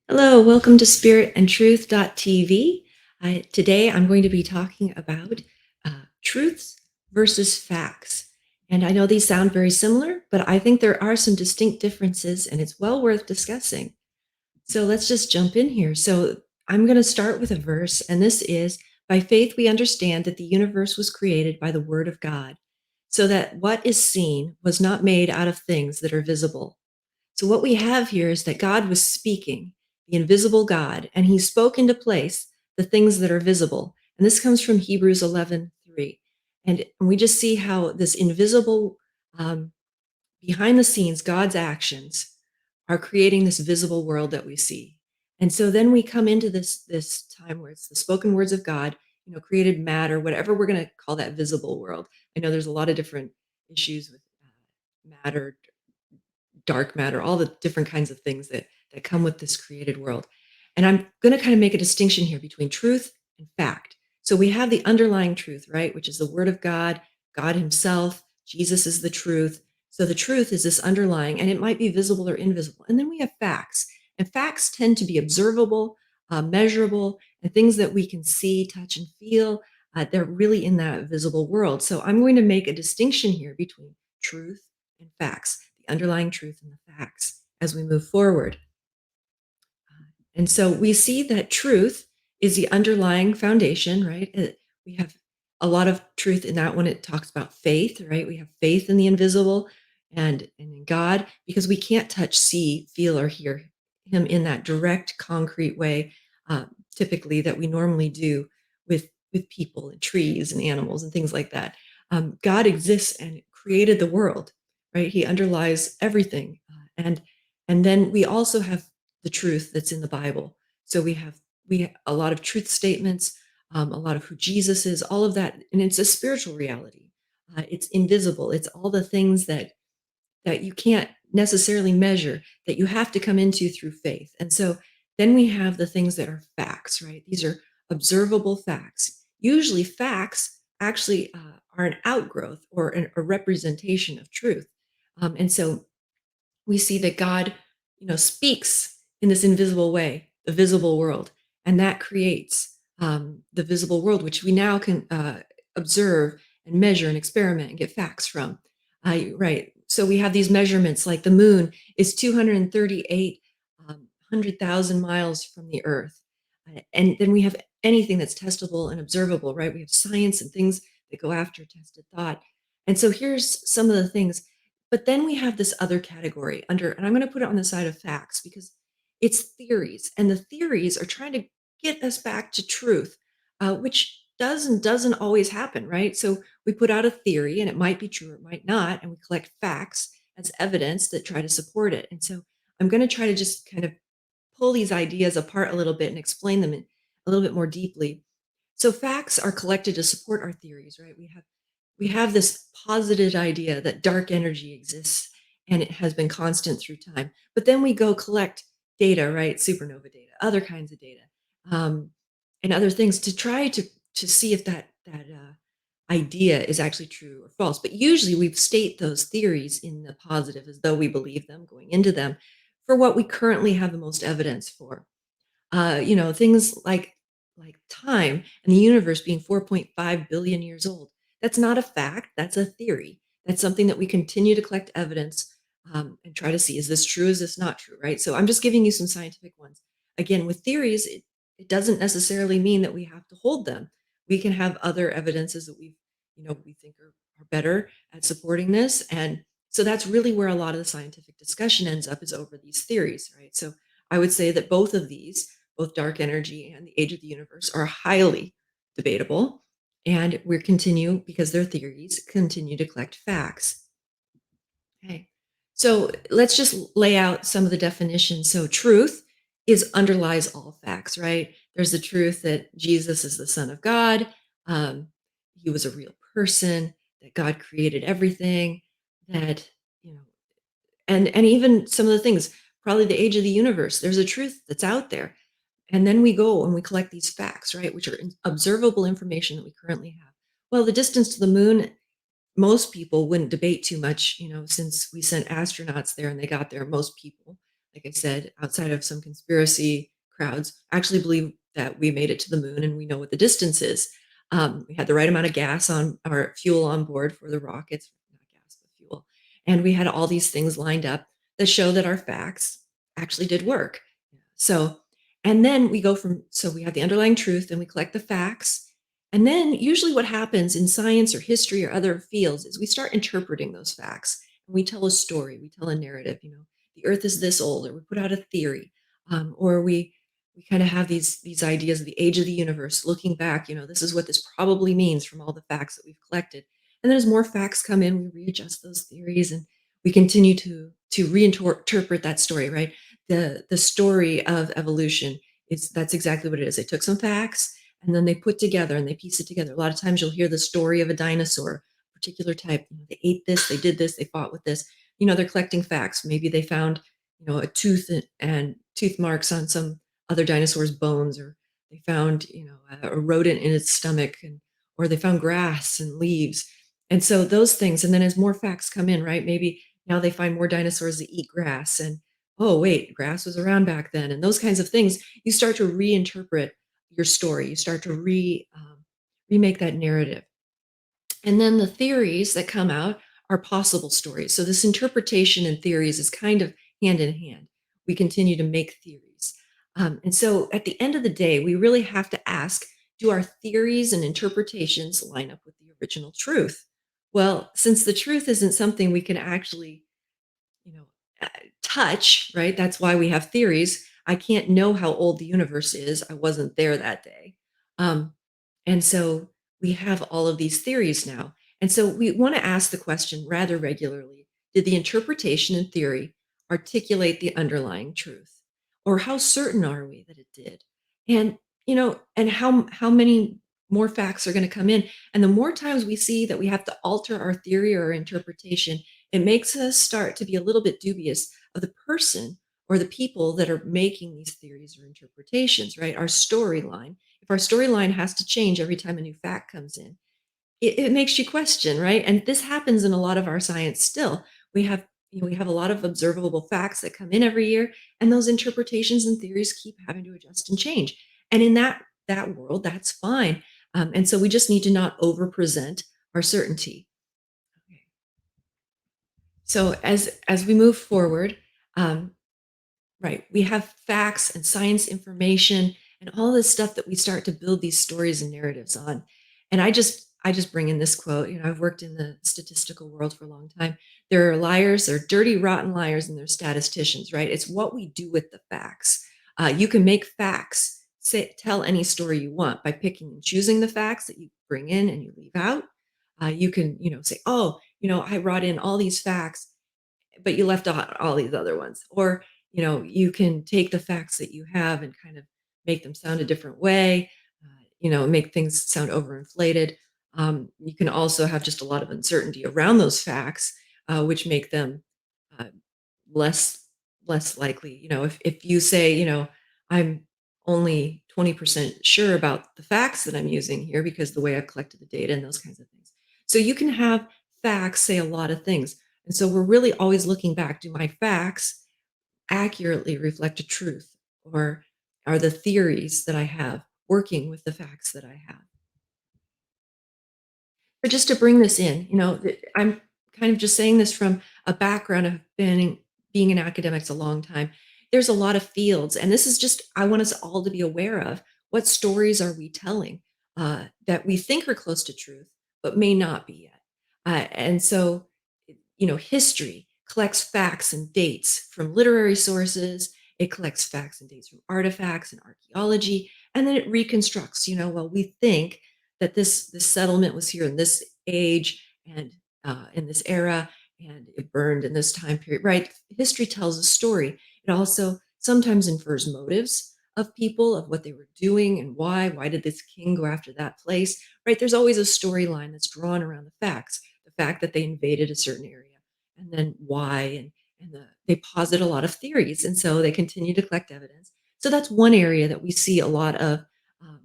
Hello, welcome to spiritandtruth.tv. Today I'm going to be talking about truths versus facts. And I know these sound very similar, but I think there are some distinct differences and it's well worth discussing. So let's just jump in here. So I'm going to start with a verse, and this is by faith we understand that the universe was created by the word of God, so that what is seen was not made out of things that are visible. So, what we have here is that God was speaking, the invisible God, and he spoke into place the things that are visible. And this comes from Hebrews 11:3. And we just see how this invisible, um, behind the scenes, God's actions are creating this visible world that we see. And so then we come into this time where it's the spoken words of God, created matter, whatever we're going to call that visible world. I know there's a lot of different issues with matter, dark matter, all the different kinds of things that come with this created world. And I'm going to kind of make a distinction here between truth and fact. So we have the underlying truth, right, which is the word of God, God himself, Jesus is the truth. So the truth is this underlying, and it might be visible or invisible. And then we have facts, and facts tend to be observable, measurable, and things that we can see, touch, and feel. They're really in that visible world. So I'm going to make a distinction here between truth and facts, the underlying truth and the facts as we move forward. And so we see that truth is the underlying foundation, right? We have a lot of truth in that when it talks about faith, right? We have faith in the invisible and in God because we can't touch, see, feel, or hear him in that direct, concrete way, typically that we normally do with people and trees and animals and things like that. God exists and created the world, right? He underlies everything, and then we also have the truth that's in the Bible. So we have a lot of truth statements, a lot of who Jesus is, all of that, and it's a spiritual reality. It's invisible. It's all the things that you can't necessarily measure that you have to come into through faith. And so then we have the things that are facts, right? These are observable facts. Usually, facts actually are an outgrowth or a representation of truth. And so we see that God, speaks in this invisible way, the visible world, and that creates the visible world, which we now can observe and measure and experiment and get facts from. Right. So we have these measurements, like the moon is 238 100,000 miles from the Earth, and then we have anything that's testable and observable. Right. We have science and things that go after tested thought. And so here's some of the things, but then we have this other category under, and I'm going to put it on the side of facts because it's theories, and the theories are trying to get us back to truth, which doesn't always happen, right? So we put out a theory, and it might be true, it might not, and we collect facts as evidence that try to support it. And so I'm going to try to just kind of pull these ideas apart a little bit and explain them a little bit more deeply. So facts are collected to support our theories, right? We have this posited idea that dark energy exists and it has been constant through time. But then we go collect data, right? Supernova data, other kinds of data, um, and other things to try to see if that idea is actually true or false. But usually we state those theories in the positive as though we believe them going into them for what we currently have the most evidence for. Things like time and the universe being 4.5 billion years old. That's not a fact. That's a theory. That's something that we continue to collect evidence and try to see, is this true? Is this not true? Right. So I'm just giving you some scientific ones. Again, with theories, it doesn't necessarily mean that we have to hold them. We can have other evidences that we think are better at supporting this. And so that's really where a lot of the scientific discussion ends up, is over these theories. Right. So I would say that both of these, both dark energy and the age of the universe, are highly debatable. And we continue, because they're theories, continue to collect facts. Okay. So let's just lay out some of the definitions. So truth is underlies all facts, right? There's the truth that Jesus is the Son of God. Um, he was a real person, that God created everything, that, you know, and even some of the things, probably the age of the universe, there's a truth that's out there. And then we go and we collect these facts, right, which are observable information that we currently have. Well, the distance to the moon, most people wouldn't debate too much, since we sent astronauts there and they got there, most people, like I said, outside of some conspiracy crowds, actually believe that we made it to the moon and we know what the distance is. We had the right amount of gas on our fuel on board for the rockets, not gas, but fuel. And we had all these things lined up that show that our facts actually did work. So, and then we go from, so we have the underlying truth and we collect the facts. And then usually what happens in science or history or other fields is we start interpreting those facts. And we tell a story, we tell a narrative, the earth is this old, or we put out a theory, or we kind of have these ideas of the age of the universe looking back, this is what this probably means from all the facts that we've collected. And then as more facts come in, we readjust those theories and we continue to reinterpret that story, right? The story of evolution is that's exactly what it is. They took some facts and then they put together and they piece it together. A lot of times you'll hear the story of a dinosaur, particular type. They ate this, they did this, they fought with this. They're collecting facts. Maybe they found, a tooth and tooth marks on some other dinosaur's bones, or they found, a rodent in its stomach, and or they found grass and leaves. And so those things, and then as more facts come in, right? Maybe now they find more dinosaurs that eat grass, and oh wait, grass was around back then, and those kinds of things. You start to reinterpret your story. You start to remake that narrative. And then the theories that come out are possible stories. So this interpretation and theories is kind of hand in hand. We continue to make theories. And so at the end of the day, we really have to ask, do our theories and interpretations line up with the original truth? Well, since the truth isn't something we can actually you know, uh, touch, right? That's why we have theories. I can't know how old the universe is. I wasn't there that day. Um, and so we have all of these theories now. And so we want to ask the question rather regularly. Did the interpretation and theory articulate the underlying truth? Or how certain are we that it did? And and how many more facts are going to come in? And the more times we see that we have to alter our theory or our interpretation, it makes us start to be a little bit dubious of the person or the people that are making these theories or interpretations, right? Our storyline. If our storyline has to change every time a new fact comes in, it makes you question, right? And this happens in a lot of our science still. We have a lot of observable facts that come in every year, and those interpretations and theories keep having to adjust and change. And in that world, that's fine. And so we just need to not overpresent our certainty. Okay. So as we move forward, um, right, we have facts and science information and all this stuff that we start to build these stories and narratives on. And I just bring in this quote. I've worked in the statistical world for a long time. There are liars, there are dirty, rotten liars, and there's statisticians, right? It's what we do with the facts. You can make facts tell any story you want by picking and choosing the facts that you bring in and you leave out. You can, say, oh, I brought in all these facts but you left out all these other ones. Or, you can take the facts that you have and kind of make them sound a different way, make things sound overinflated. You can also have just a lot of uncertainty around those facts, which make them uh, less less likely. If you say, I'm only 20% sure about the facts that I'm using here because the way I've collected the data and those kinds of things. So you can have facts say a lot of things. And so we're really always looking back. Do my facts accurately reflect a truth? Or are the theories that I have working with the facts that I have? But just to bring this in, I'm kind of just saying this from a background of being in academics a long time. There's a lot of fields, and this is just, I want us all to be aware of what stories are we telling that we think are close to truth, but may not be yet. And so, history collects facts and dates from literary sources. It collects facts and dates from artifacts and archaeology, and then it reconstructs. Well, we think that this settlement was here in this age and in this era, and it burned in this time period. Right? History tells a story. It also sometimes infers motives of people, of what they were doing and why. Why did this king go after that place? Right? There's always a storyline that's drawn around the facts. The fact that they invaded a certain area, and then why, they posit a lot of theories, and so they continue to collect evidence. So that's one area that we see a lot of um,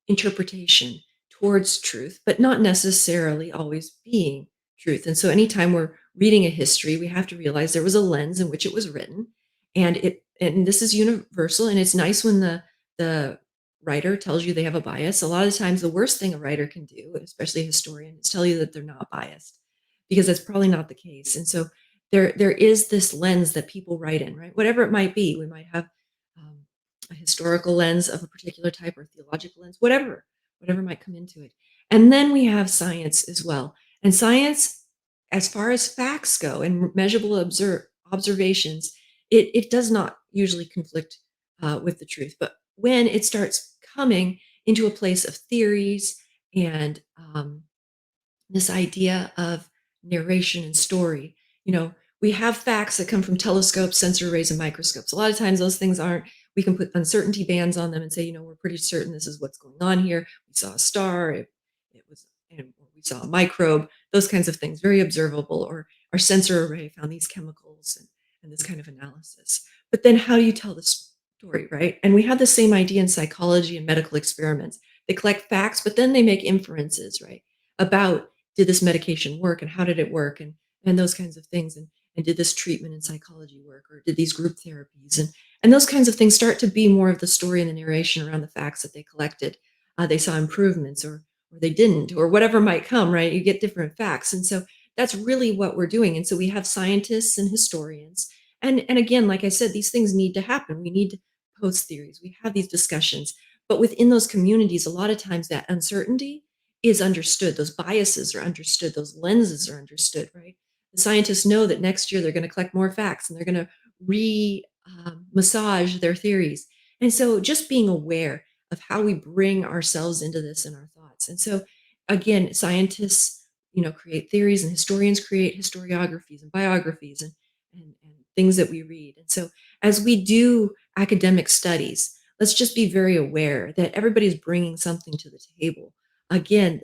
interpretation towards truth, but not necessarily always being truth. And so anytime we're reading a history, we have to realize there was a lens in which it was written. And this is universal, and it's nice when the writer tells you they have a bias. A lot of times, the worst thing a writer can do, especially a historian, is tell you that they're not biased, because that's probably not the case. And so there is this lens that people write in, right? Whatever it might be. We might have um, a historical lens of a particular type, or theological lens, whatever might come into it. And then we have science as well. And science, as far as facts go and measurable observations, it does not usually conflict with the truth. But when it starts coming into a place of theories and this idea of narration and story. We have facts that come from telescopes, sensor arrays, and microscopes. A lot of times those things aren't, we can put uncertainty bands on them and say, we're pretty certain this is what's going on here. We saw a star, it was, and we saw a microbe, those kinds of things, very observable. Or our sensor array found these chemicals and this kind of analysis. But then how do you tell the story, right? And we have the same idea in psychology and medical experiments. They collect facts, but then they make inferences, right? About, did this medication work, and how did it work, and those kinds of things, and did this treatment in psychology work, or did these group therapies, and those kinds of things start to be more of the story and the narration around the facts that they collected. They saw improvements, or they didn't, or whatever might come, right? You get different facts. And so that's really what we're doing. And so we have scientists and historians, and again, like I said, these things need to happen. We need to post theories, we have these discussions, but within those communities, a lot of times that uncertainty is understood. Those biases are understood. Those lenses are understood, right? The scientists know that next year they're going to collect more facts, and they're going to re massage their theories. And so just being aware of how we bring ourselves into this in our thoughts. And so again, scientists, create theories, and historians create historiographies and biographies, and things that we read. And so as we do academic studies, let's just be very aware that everybody's bringing something to the table. Again,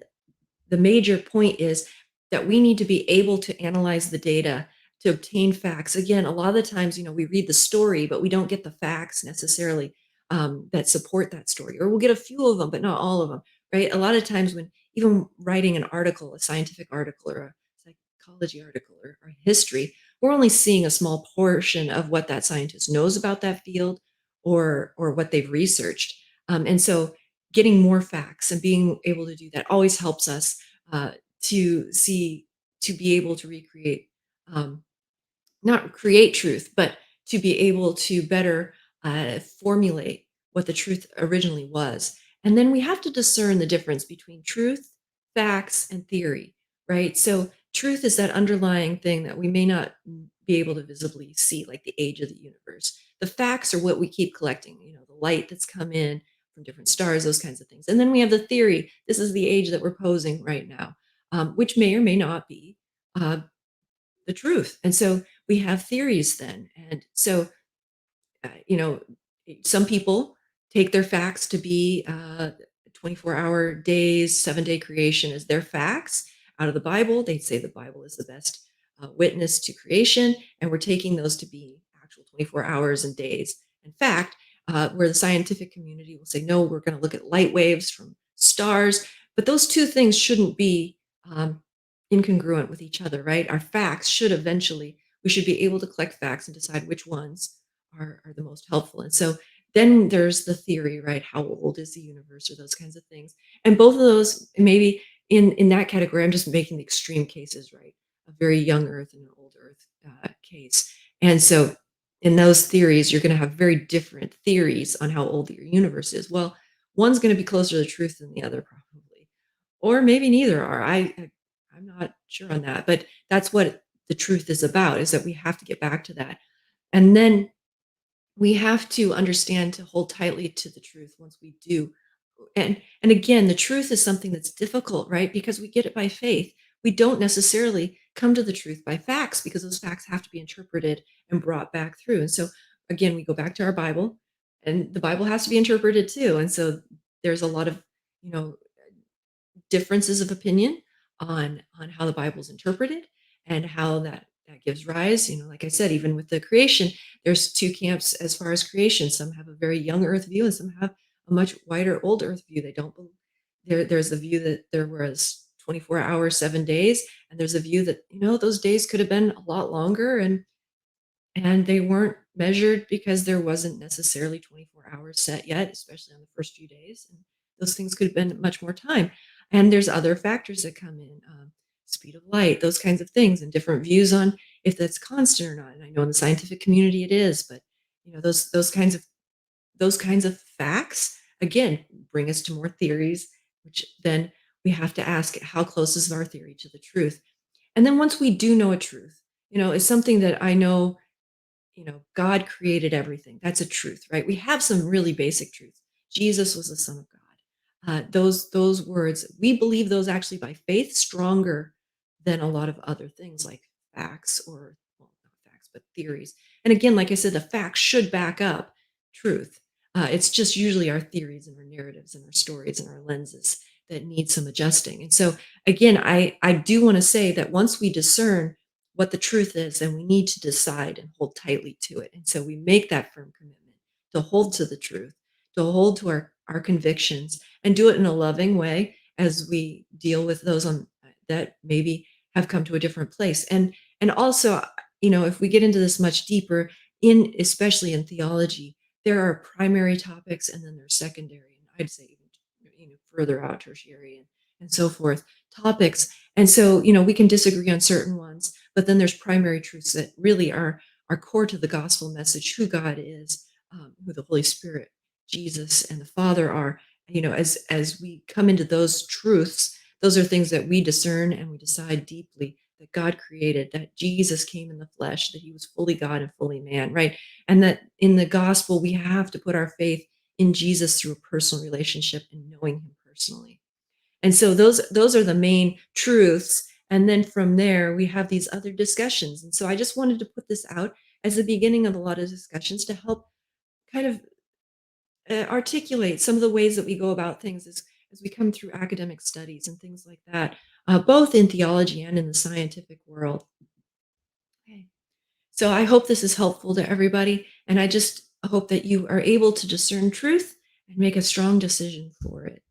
the major point is that we need to be able to analyze the data to obtain facts. Again, a lot of the times, we read the story, but we don't get the facts necessarily that support that story, or we'll get a few of them, but not all of them, right? A lot of times, when even writing an article, a scientific article, or a psychology article, or history, we're only seeing a small portion of what that scientist knows about that field, or what they've researched. And so getting more facts and being able to do that always helps us uh, to see, to be able to recreate, um, not create truth, but to be able to better formulate what the truth originally was. And then we have to discern the difference between truth, facts, and theory, right? So truth is that underlying thing that we may not be able to visibly see, like the age of the universe. The facts are what we keep collecting, the light that's come in from different stars, those kinds of things. And then we have the theory. This is the age that we're posing right now, which may or may not be uh, the truth. And so we have theories then. And so, uh, you know, some people take their facts to be 24-hour days, 7-day creation as their facts out of the Bible. They say the Bible is the best witness to creation, and we're taking those to be actual 24 hours and days. In fact, where the scientific community will say, no, we're going to look at light waves from stars, but those two things shouldn't be incongruent with each other, right? Our facts should eventually, we should be able to collect facts and decide which ones are the most helpful. And so then there's the theory, right? How old is the universe, or those kinds of things. And both of those, maybe in that category, I'm just making the extreme cases, right? A very young Earth and an old Earth case. And so in those theories, you're going to have very different theories on how old your universe is. Well, one's going to be closer to the truth than the other, probably, or maybe neither are. I'm not sure on that, but that's what the truth is about. Is that we have to get back to that, and then we have to understand to hold tightly to the truth once we do. And again, the truth is something that's difficult, right? Because we get it by faith. We don't necessarily come to the truth by facts, because those facts have to be interpreted and brought back through. And so again, we go back to our Bible, and the Bible has to be interpreted too. And so there's a lot of, you know, differences of opinion on how the Bible's interpreted, and how that gives rise. Like I said, even with the creation, there's two camps as far as creation. Some have a very young Earth view, and some have a much wider old Earth view. They don't believe there's the view that there was 24 hours, 7 days, and there's a view that those days could have been a lot longer, and they weren't measured because there wasn't necessarily 24 hours set yet, especially on the first few days. And those things could have been much more time. And there's other factors that come in, speed of light, those kinds of things, and different views on if that's constant or not. And I know in the scientific community it is, but those kinds of facts again bring us to more theories, which then we have to ask how close is our theory to the truth. And then once we do know a truth, it's something that I know, God created everything. That's a truth, right? We have some really basic truths. Jesus was the Son of God. Those words, we believe those actually by faith stronger than a lot of other things like facts or, well, not facts, but theories. And again, like I said, the facts should back up truth. It's just usually our theories and our narratives and our stories and our lenses that need some adjusting. And so, again, I do want to say that once we discern what the truth is, then we need to decide and hold tightly to it. And so we make that firm commitment to hold to the truth, to hold to our convictions, and do it in a loving way as we deal with those on that maybe have come to a different place. And also, if we get into this much deeper, in especially in theology, there are primary topics and then there's secondary, and I'd say even further out tertiary and so forth topics. And so, we can disagree on certain ones, but then there's primary truths that really are core to the gospel message, who God is, who the Holy Spirit, Jesus, and the Father are. As we come into those truths, those are things that we discern and we decide deeply that God created, that Jesus came in the flesh, that he was fully God and fully man, right? And that in the gospel, we have to put our faith in Jesus through a personal relationship and knowing him personally. And so those are the main truths. And then from there, we have these other discussions. And so I just wanted to put this out as the beginning of a lot of discussions to help kind of articulate some of the ways that we go about things as we come through academic studies and things like that, both in theology and in the scientific world. Okay. So I hope this is helpful to everybody. And I just hope that you are able to discern truth and make a strong decision for it.